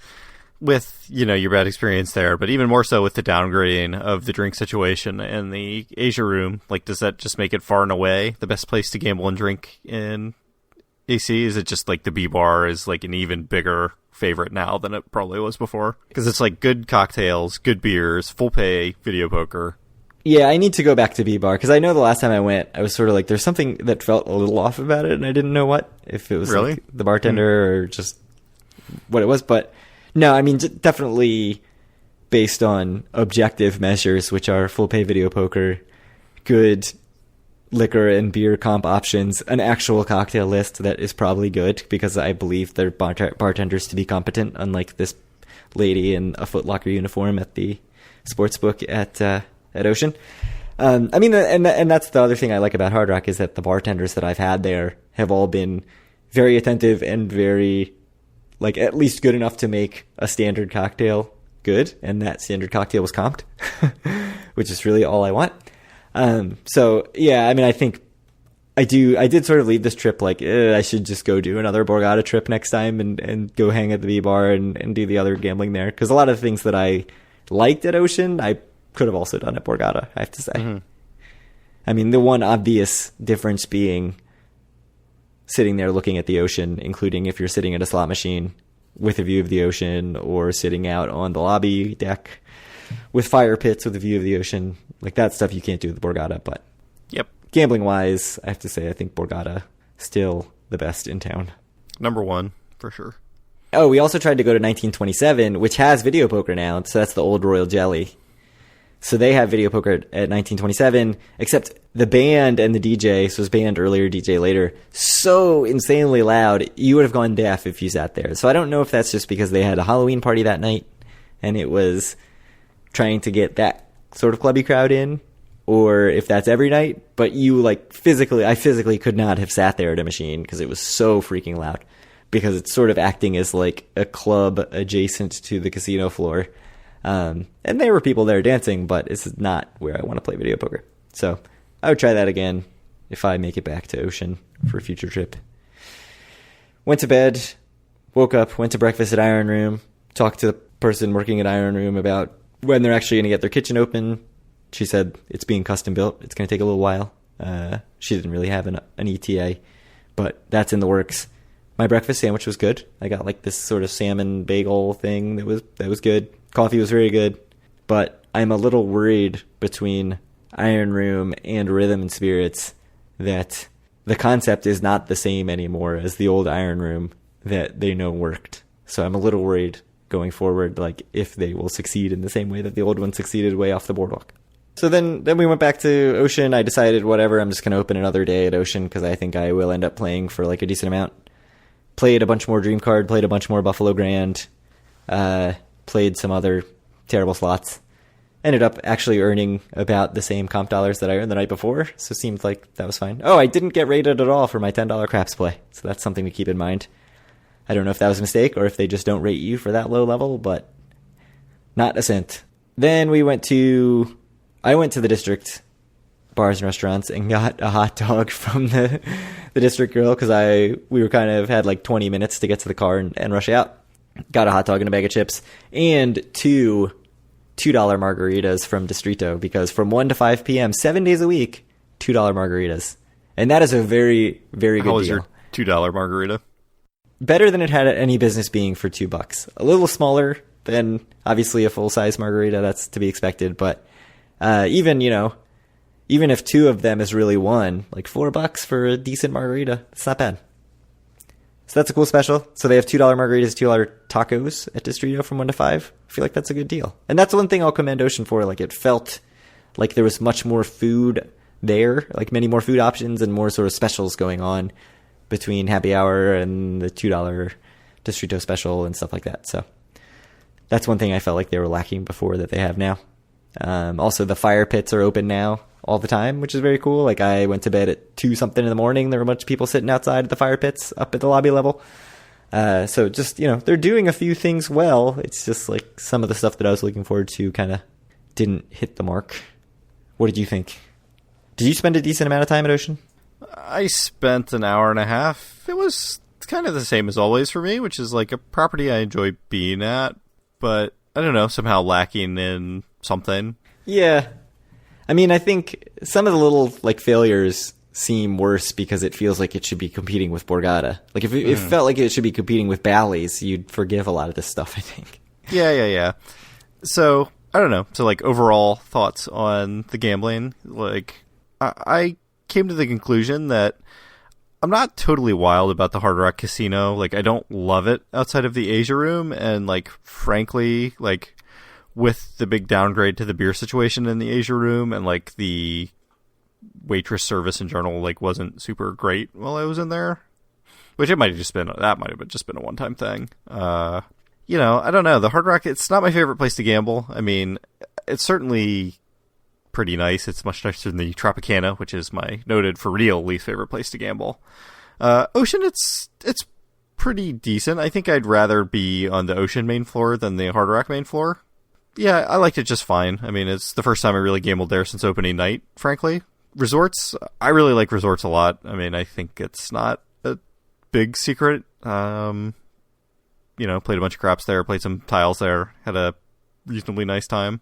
with, your bad experience there, but even more so with the downgrading of the drink situation and the Asia room, like, does that just make it far and away the best place to gamble and drink in AC? Is it just like the B bar is like an even bigger favorite now than it probably was before? Because it's like good cocktails, good beers, full pay video poker. Yeah, I need to go back to B-Bar, because I know the last time I went, I was sort of like, there's something that felt a little off about it, and I didn't know what, if it was really? Like the bartender or just what it was. But no, I mean, definitely based on objective measures, which are full pay video poker, good liquor and beer comp options, an actual cocktail list that is probably good, because I believe their bartenders to be competent, unlike this lady in a Foot Locker uniform at the sportsbook at Ocean. I mean, and that's the other thing I like about Hard Rock, is that the bartenders that I've had there have all been very attentive and very, like, at least good enough to make a standard cocktail good, and that standard cocktail was comped, which is really all I want. So yeah, I mean, I think I did sort of lead this trip like, I should just go do another Borgata trip next time and go hang at the B-Bar and do the other gambling there. Because a lot of the things that I liked at Ocean, I could have also done at Borgata, I have to say. Mm-hmm. I mean, the one obvious difference being sitting there looking at the ocean, including if you're sitting at a slot machine with a view of the ocean, or sitting out on the lobby deck with fire pits with a view of the ocean. Like, that stuff you can't do with Borgata. But yep, gambling-wise, I have to say, I think Borgata still the best in town. Number one, for sure. Oh, we also tried to go to 1927, which has video poker now, so that's the old Royal Jelly. So they have video poker at 1927, except the band and the DJ, so it was band earlier, DJ later, so insanely loud, you would have gone deaf if you sat there. So I don't know if that's just because they had a Halloween party that night, and it was trying to get that sort of clubby crowd in, or if that's every night, but I physically could not have sat there at a machine because it was so freaking loud, because it's sort of acting as like a club adjacent to the casino floor. And there were people there dancing, but it's not where I want to play video poker. So I would try that again if I make it back to Ocean for a future trip. Went to bed, woke up, went to breakfast at Iron Room, talked to the person working at Iron Room about when they're actually going to get their kitchen open. She said it's being custom built. It's going to take a little while. She didn't really have an ETA, but that's in the works. My breakfast sandwich was good. I got like this sort of salmon bagel thing that was good. Coffee was very good, but I'm a little worried between Iron Room and Rhythm and Spirits that the concept is not the same anymore as the old Iron Room that they know worked. So I'm a little worried going forward, like, if they will succeed in the same way that the old one succeeded way off the boardwalk. So then we went back to Ocean. I decided, whatever, I'm just going to open another day at Ocean because I think I will end up playing for like a decent amount. Played a bunch more Dream Card, played a bunch more Buffalo Grand, played some other terrible slots. Ended up actually earning about the same comp dollars that I earned the night before, so it seemed like that was fine. Oh, I didn't get rated at all for my $10 craps play, so that's something to keep in mind. I don't know if that was a mistake or if they just don't rate you for that low level, but not a cent. Then I went to the district bars and restaurants and got a hot dog from the district girl because we were kind of had like 20 minutes to get to the car and rush out. got a hot dog and a bag of chips, and two $2 margaritas from Distrito, because from 1 to 5 p.m., 7 days a week, $2 margaritas. And that is a very, very good deal. How was your $2 margarita? Better than it had any business being for $2. A little smaller than, obviously, a full-size margarita. That's to be expected. But even if 2 of them is really one, like $4 for a decent margarita, it's not bad. So that's a cool special. So they have $2 margaritas, $2 tacos at Distrito from 1 to 5. I feel like that's a good deal. And that's one thing I'll commend Ocean for. Like, it felt like there was much more food there, like many more food options and more sort of specials going on between happy hour and the $2 Distrito special and stuff like that. So that's one thing I felt like they were lacking before that they have now. Also, the fire pits are open now all the time, which is very cool. Like, I went to bed at 2 something in the morning. There were a bunch of people sitting outside the fire pits up at the lobby level. So just, they're doing a few things well. It's just like some of the stuff that I was looking forward to kind of didn't hit the mark. What did you think? Did you spend a decent amount of time at Ocean? I spent an hour and a half. It was kind of the same as always for me, which is like a property I enjoy being at, but I don't know, somehow lacking in something. Yeah. I mean, I think some of the little like failures seem worse because it feels like it should be competing with Borgata. Like if it felt like it should be competing with Bally's, you'd forgive a lot of this stuff, I think. Yeah. So, I don't know. So, like, overall thoughts on the gambling. Like, I came to the conclusion that I'm not totally wild about the Hard Rock Casino. Like, I don't love it outside of the Asia room. And, like, frankly, like, with the big downgrade to the beer situation in the Asia room and, like, the waitress service in general, like, wasn't super great while I was in there. Which that might have just been a one-time thing. I don't know. The Hard Rock, it's not my favorite place to gamble. I mean, it's certainly pretty nice. It's much nicer than the Tropicana, which is my noted for real least favorite place to gamble. Ocean, it's pretty decent. I think I'd rather be on the Ocean main floor than the Hard Rock main floor. Yeah, I liked it just fine. I mean, it's the first time I really gambled there since opening night, frankly. Resorts, I really like resorts a lot. I mean, I think it's not a big secret. Played a bunch of craps there, played some tiles there, had a reasonably nice time.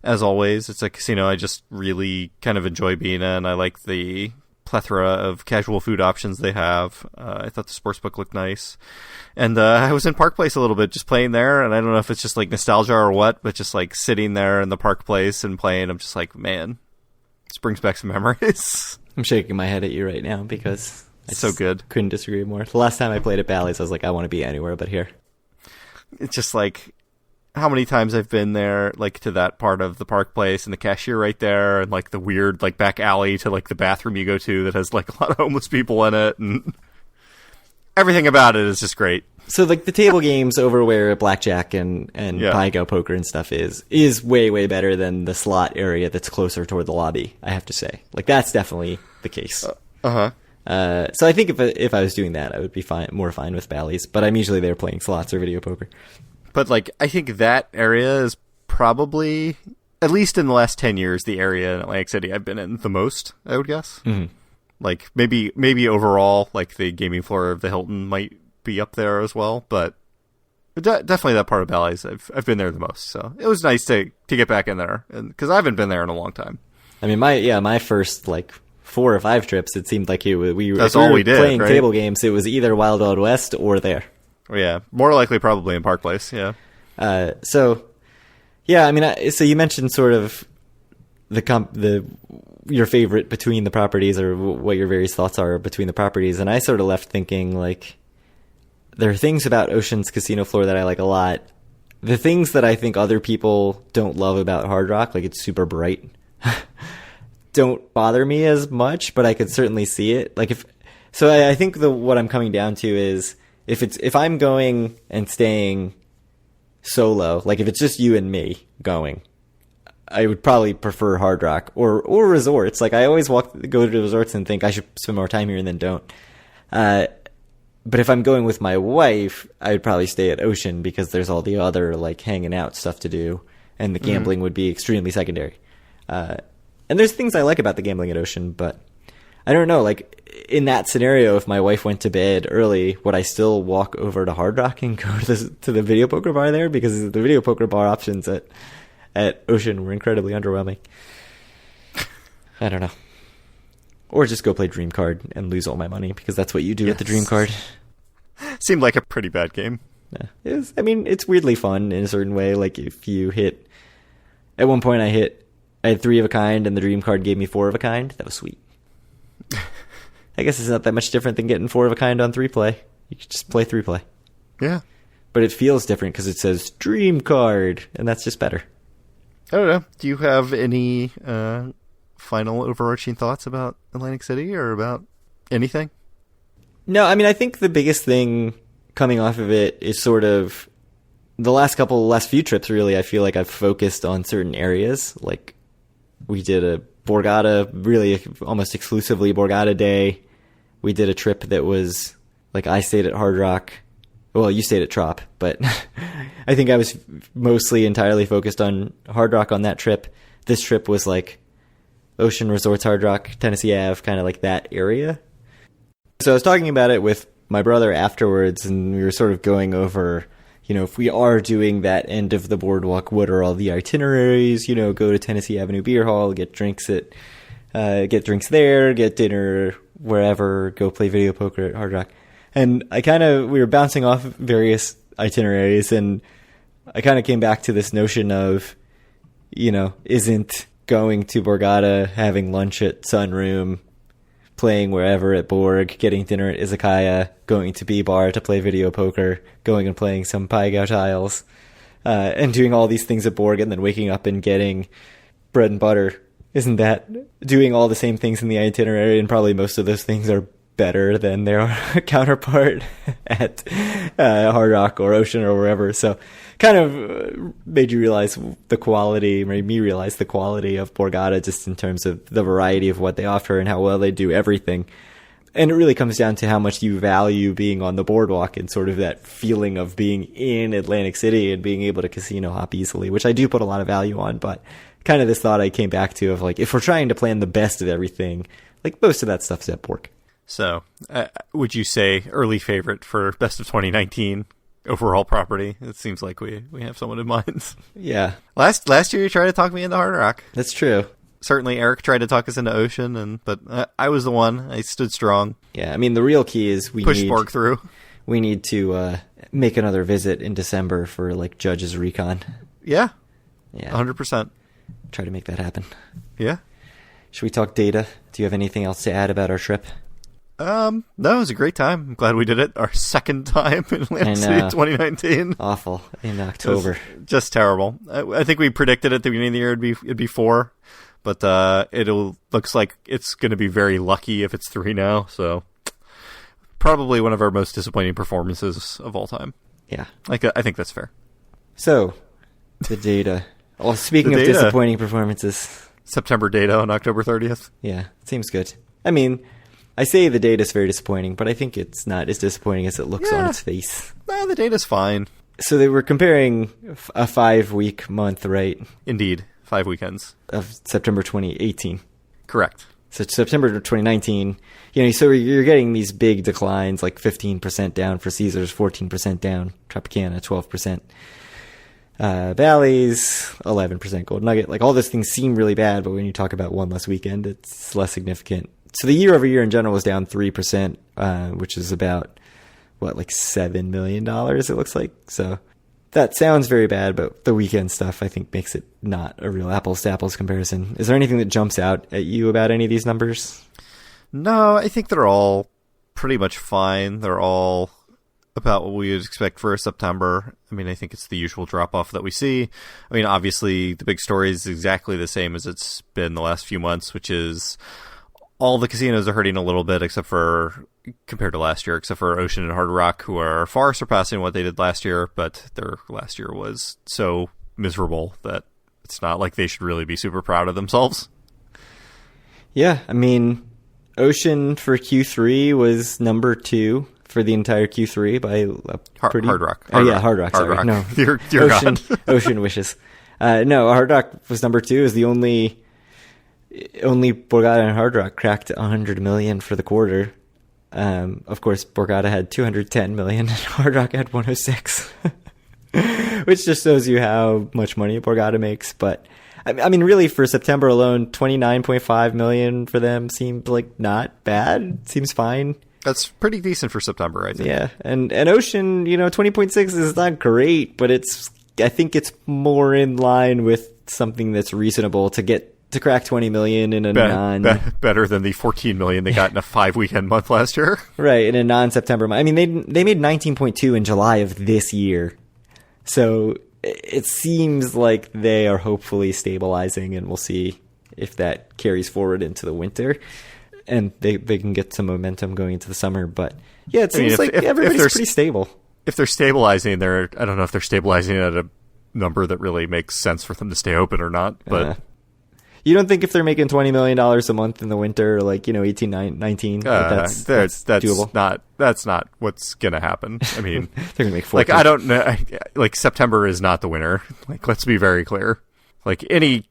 As always, it's a casino I just really kind of enjoy being in. I like the plethora of casual food options they have. I thought the sportsbook looked nice. And I was in Park Place a little bit, just playing there, and I don't know if it's just like nostalgia or what, but just like sitting there in the Park Place and playing, I'm just like, man, this brings back some memories. I'm shaking my head at you right now because it's so good. Couldn't disagree more. The last time I played at Bally's, I was like, I want to be anywhere but here. It's just like how many times I've been there, like to that part of the Park Place and the cashier right there, and like the weird like back alley to like the bathroom you go to that has like a lot of homeless people in it, and everything about it is just great. So like the table games over where blackjack and Pie-Go poker and stuff is way, way better than the slot area that's closer toward the lobby, I have to say. Like that's definitely the case. So I think if I was doing that, I would be more fine with Bally's, but I'm usually there playing slots or video poker. But like I think that area is probably, at least in the last 10 years, the area in Atlantic City I've been in the most, I would guess. Mm-hmm. Like maybe overall, like the gaming floor of the Hilton might be up there as well, but definitely that part of Bally's I've been there the most. So it was nice to get back in there, and because I haven't been there in a long time. I mean, my first like 4 or 5 trips, it seemed like that's all we did. Playing right? Table games, it was either Wild Wild West or there. Yeah, more likely probably in Park Place. Yeah. So you mentioned sort of your favorite between the properties, or what your various thoughts are between the properties, and I sort of left thinking like there are things about Ocean's casino floor that I like a lot. The things that I think other people don't love about Hard Rock, like it's super bright, don't bother me as much, but I could certainly see it. Like I think what I'm coming down to is if I'm going and staying solo, like if it's just you and me going, I would probably prefer Hard Rock or resorts. Like I always go to resorts and think I should spend more time here and then don't. But if I'm going with my wife, I would probably stay at Ocean because there's all the other like hanging out stuff to do, and the gambling would be extremely secondary. And there's things I like about the gambling at Ocean, but I don't know, like, in that scenario, if my wife went to bed early, would I still walk over to Hard Rock and go to the video poker bar there? Because the video poker bar options at Ocean were incredibly underwhelming. I don't know. Or just go play Dream Card and lose all my money, because that's what you do with the Dream Card. Seemed like a pretty bad game. Yeah. It's weirdly fun in a certain way. Like, if you hit... At one point, I had 3 of a kind, and the Dream Card gave me 4 of a kind. That was sweet. I guess it's not that much different than getting 4 of a kind on 3-play. You can just play 3-play. Yeah. But it feels different because it says Dream Card, and that's just better. I don't know. Do you have any final overarching thoughts about Atlantic City or about anything? No, I mean, I think the biggest thing coming off of it is sort of the last few trips, really. I feel like I've focused on certain areas. Like, we did a Borgata, really almost exclusively Borgata day. We did a trip that was, like, I stayed at Hard Rock. Well, you stayed at Trop, but I think I was mostly entirely focused on Hard Rock on that trip. This trip was like Ocean Resorts, Hard Rock, Tennessee Ave, kind of like that area. So I was talking about it with my brother afterwards, and we were sort of going over, if we are doing that end of the boardwalk, what are all the itineraries? Go to Tennessee Avenue Beer Hall, get drinks there, get dinner wherever, go play video poker at Hard Rock. And we were bouncing off various itineraries, and I kind of came back to this notion of, isn't going to Borgata, having lunch at Sunroom, playing wherever at Borg, getting dinner at Izakaya, going to B-Bar to play video poker, going and playing some Paigao tiles, and doing all these things at Borg, and then waking up and getting bread and butter. Isn't that doing all the same things in the itinerary? And probably most of those things are better than their counterpart at Hard Rock or Ocean or wherever. So kind of made me realize the quality of Borgata, just in terms of the variety of what they offer and how well they do everything. And it really comes down to how much you value being on the boardwalk and sort of that feeling of being in Atlantic City and being able to casino hop easily, which I do put a lot of value on. But kind of this thought I came back to of, like, if we're trying to plan the best of everything, like, most of that stuff's at Borg. So, would you say early favorite for best of 2019 overall property? It seems like we have someone in mind. Yeah. Last year you tried to talk me into Hard Rock. That's true. Certainly Eric tried to talk us into Ocean, but I was the one. I stood strong. Yeah, I mean, the real key is push Borg through. We need to make another visit in December for, like, Judge's Recon. Yeah. Yeah. 100%. Try to make that happen. Yeah. Should we talk data? Do you have anything else to add about our trip? No, it was a great time. I'm glad we did it. Our second time in Atlantic City in 2019. Awful in October. Just terrible. I think we predicted at the beginning of the year it'd be 4, but looks like it's going to be very lucky if it's 3 now. So probably one of our most disappointing performances of all time. Yeah, I think that's fair. So the data. Well, speaking of disappointing performances, September data on October 30th. Yeah, seems good. I mean, I say the data's very disappointing, but I think it's not as disappointing as it looks on its face. No, the data's fine. So they were comparing a 5-week month, right? Indeed, 5 weekends. Of September 2018. Correct. So September 2019, so you're getting these big declines, like 15% down for Caesars, 14% down, Tropicana, 12%. Bally's, 11% Gold Nugget. Like, all those things seem really bad, but when you talk about one less weekend, it's less significant. So the year over year in general was down 3%, which is about, like $7 million, it looks like. So that sounds very bad, but the weekend stuff, I think, makes it not a real apples to apples comparison. Is there anything that jumps out at you about any of these numbers? No, I think they're all pretty much fine. They're all about what we would expect for September. I mean, I think it's the usual drop-off that we see. I mean, obviously, the big story is exactly the same as it's been the last few months, which is all the casinos are hurting a little bit, compared to last year, except for Ocean and Hard Rock, who are far surpassing what they did last year, but their last year was so miserable that it's not like they should really be super proud of themselves. Yeah, I mean, Ocean for Q3 was number 2 for the entire Q3 by a pretty... Hard Rock. Hard Rock, sorry. Rock. No, Dear Ocean, God. Ocean wishes. No, Hard Rock was number 2, is the only... only Borgata and Hard Rock cracked 100 million for the quarter. Of course, Borgata had 210 million and Hard Rock had 106, which just shows you how much money Borgata makes. But I mean, really, for September alone, 29.5 million for them seemed like not bad. Seems fine. That's pretty decent for September, I think. Yeah, and Ocean, 20.6 is not great, but I think it's more in line with something that's reasonable to crack 20 million in a better than the 14 million they got in a 5-weekend month last year. Right, in a non-September month. I mean, they made 19.2 in July of this year. So it seems like they are hopefully stabilizing, and we'll see if that carries forward into the winter. And they can get some momentum going into the summer. But yeah, it seems like everybody's pretty stable. If they're stabilizing, I don't know if they're stabilizing at a number that really makes sense for them to stay open or not. But you don't think if they're making $20 million a month in the winter, 18, 19, that's doable? That's not what's going to happen. I mean, they're going to make 14. I don't know. September is not the winter. Let's be very clear. Any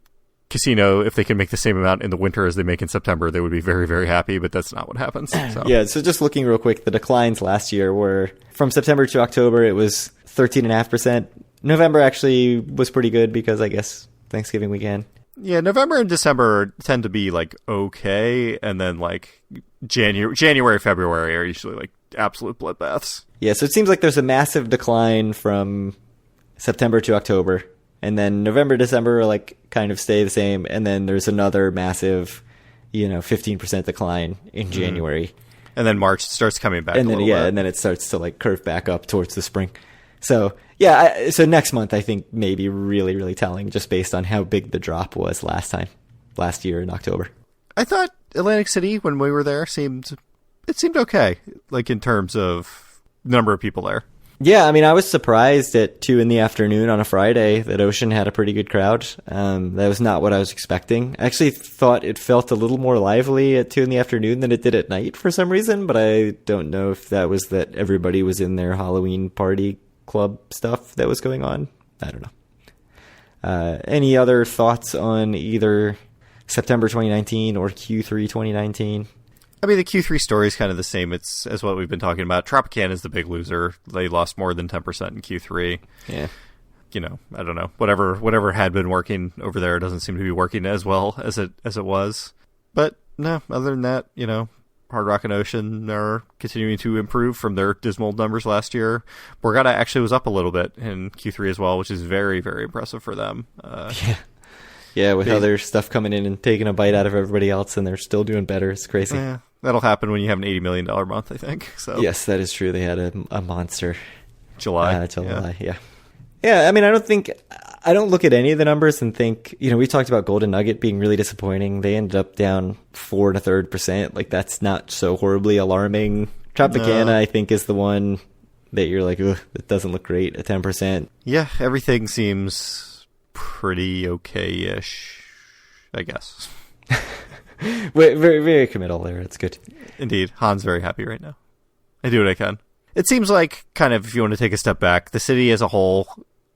casino, if they can make the same amount in the winter as they make in September, they would be very, very happy, but that's not what happens. So. Yeah, so just looking real quick, the declines last year were from September to October, it was 13.5%. November actually was pretty good because I guess Thanksgiving weekend. Yeah, November and December tend to be okay, and then January, February are usually absolute bloodbaths. Yeah, so it seems like there's a massive decline from September to October. And then November, December, kind of stay the same. And then there's another massive, 15% decline in January. And then March starts coming back and a then, little bit. And then it starts to curve back up towards the spring. So, yeah, so next month I think maybe really, really telling just based on how big the drop was last year in October. I thought Atlantic City, when we were there, seemed okay, in terms of number of people there. Yeah, I mean, I was surprised at 2 p.m. on a Friday that Ocean had a pretty good crowd. That was not what I was expecting. I actually thought it felt a little more lively at 2 p.m. than it did at night for some reason, but I don't know if that was that everybody was in their Halloween party club stuff that was going on. I don't know. Any other thoughts on either September 2019 or Q3 2019? I mean, the Q3 story is kind of the same as what we've been talking about. Tropicana is the big loser. They lost more than 10% in Q3. Yeah. I don't know. Whatever had been working over there doesn't seem to be working as well as it was. But no, other than that, Hard Rock and Ocean are continuing to improve from their dismal numbers last year. Borgata actually was up a little bit in Q3 as well, which is very, very impressive for them. Yeah, with other stuff coming in and taking a bite out of everybody else, and they're still doing better. It's crazy. Yeah, that'll happen when you have an $80 million month, I think. So yes, that is true. They had a monster July. Yeah. I mean, I don't look at any of the numbers and think, we talked about Golden Nugget being really disappointing. They ended up down 4 1/3%. That's not so horribly alarming. Tropicana, I think, is the one that you're like, ugh, it doesn't look great at 10%. Yeah, everything seems pretty okay-ish, I guess. Very, very committal there. It's good. Indeed. Han's very happy right now. I do what I can. It seems like, kind of, if you want to take a step back, the city as a whole,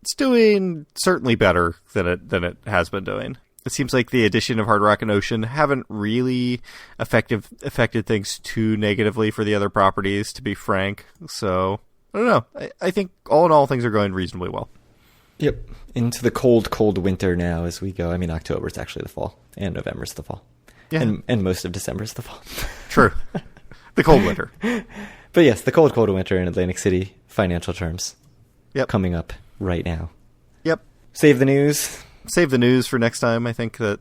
it's doing certainly better than it has been doing. It seems like the addition of Hard Rock and Ocean haven't really affected things too negatively for the other properties, to be frank. So, I don't know. I think, all in all, things are going reasonably well. Yep. Into the cold, cold winter now as we go. I mean, October is actually the fall, and November is the fall. Yeah. And most of December is the fall. True. The cold winter. But yes, the cold, cold winter in Atlantic City, financial terms. Yep. Coming up right now. Yep. Save the news. Save the news for next time. I think that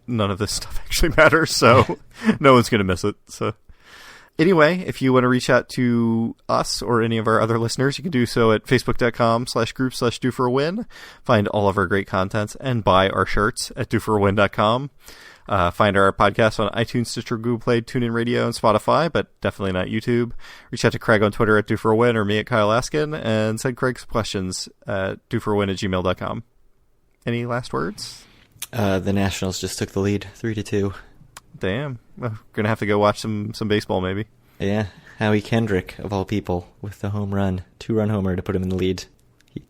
none of this stuff actually matters, so no one's going to miss it. So anyway, if you want to reach out to us or any of our other listeners, you can do so at facebook.com/group/doforawin. Find all of our great contents and buy our shirts at doforawin.com. Find our podcast on iTunes, Stitcher, Google Play, TuneIn Radio, and Spotify, but definitely not YouTube. Reach out to Craig on Twitter at doforawin or me at Kyle Askin, and send Craig some questions at doforawin@gmail.com. Any last words? The Nationals just took the lead 3-2. Damn. Well, going to have to go watch some baseball, maybe. Yeah. Howie Kendrick, of all people, with the home run. 2-run homer to put him in the lead.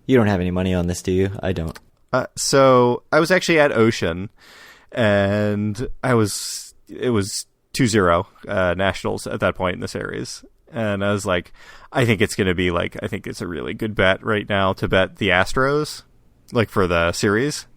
You don't have any money on this, do you? I don't. So I was actually at Ocean, and it was 2-0 Nationals at that point in the series. And I was like, I think it's a really good bet right now to bet the Astros, like for the series.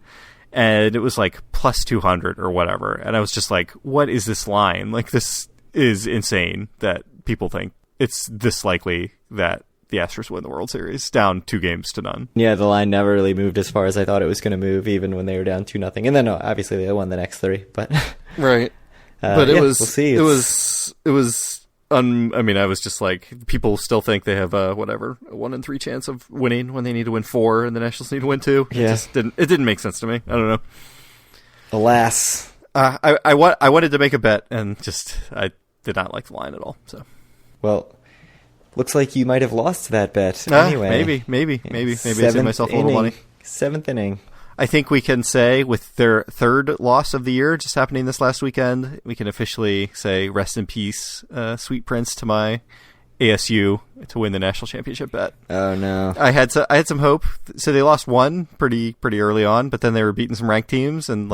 And it was like plus 200 or whatever. And I was just like, what is this line? Like, this is insane that people think it's this likely that the Astros win the World Series, down 2-0. Yeah, the line never really moved as far as I thought it was going to move, even when they were down 2-0. And then, obviously, they won the next 3. But right. But we'll see. It was. I was just like, people still think they have a 1 in 3 chance of winning when they need to win 4, and the Nationals need to win 2. Yeah. It didn't make sense to me. I don't know. Alas. I wanted to make a bet, and I did not like the line at all. So, well, looks like you might have lost that bet anyway. Maybe I saved myself a little money. 7th inning. I think we can say, with their 3rd loss of the year just happening this last weekend, we can officially say rest in peace, Sweet Prince, to my ASU to win the national championship bet. Oh no! I had some hope. So they lost 1 pretty early on, but then they were beating some ranked teams and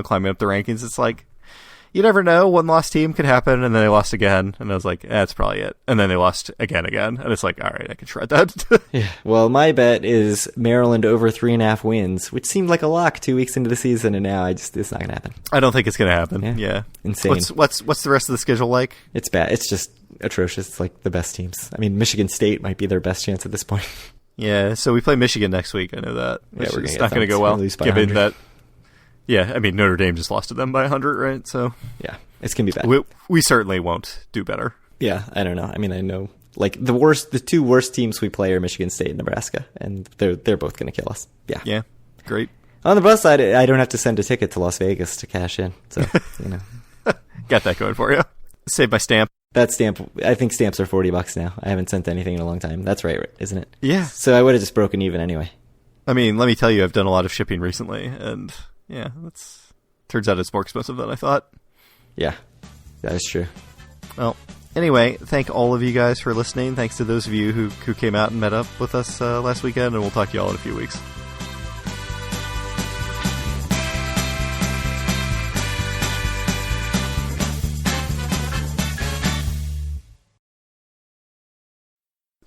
climbing up the rankings. It's like, you never know. 1 lost team could happen, and then they lost again, and I was like, that's probably it. And then they lost again, and it's like, all right, I can shred that. Yeah. Well, my bet is Maryland over 3.5 wins, which seemed like a lock 2 weeks into the season, and now it's not going to happen. I don't think it's going to happen. Yeah. Insane. What's the rest of the schedule like? It's bad. It's just atrocious. It's like the best teams. I mean, Michigan State might be their best chance at this point. Yeah. So we play Michigan next week. I know that. Yeah, it's not going to go well, given that. Yeah, I mean, Notre Dame just lost to them by 100, right? So yeah, it's going to be bad. We certainly won't do better. Yeah, I don't know. I mean, I know, like, the 2 worst teams we play are Michigan State and Nebraska, and they're both going to kill us. Yeah. Yeah, great. On the plus side, I don't have to send a ticket to Las Vegas to cash in, so, Got that going for you. Save my stamp. That stamp, I think stamps are $40 now. I haven't sent anything in a long time. That's right, isn't it? Yeah. So I would have just broken even anyway. I mean, let me tell you, I've done a lot of shipping recently, and yeah, turns out it's more expensive than I thought. Yeah, that is true. Well, anyway, thank all of you guys for listening. Thanks to those of you who came out and met up with us last weekend, and we'll talk to you all in a few weeks.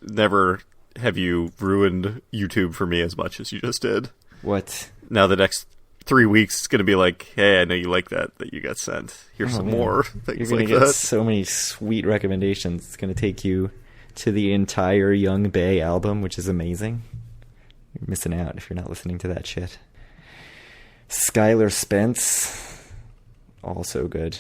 Never have you ruined YouTube for me as much as you just did. What? Now the next 3 weeks it's going to be like, hey, I know you like that you got sent. Here's some more things. You're going to get so many sweet recommendations. It's going to take you to the entire Young Bae album, which is amazing. You're missing out if you're not listening to that shit. Skylar Spence, also good.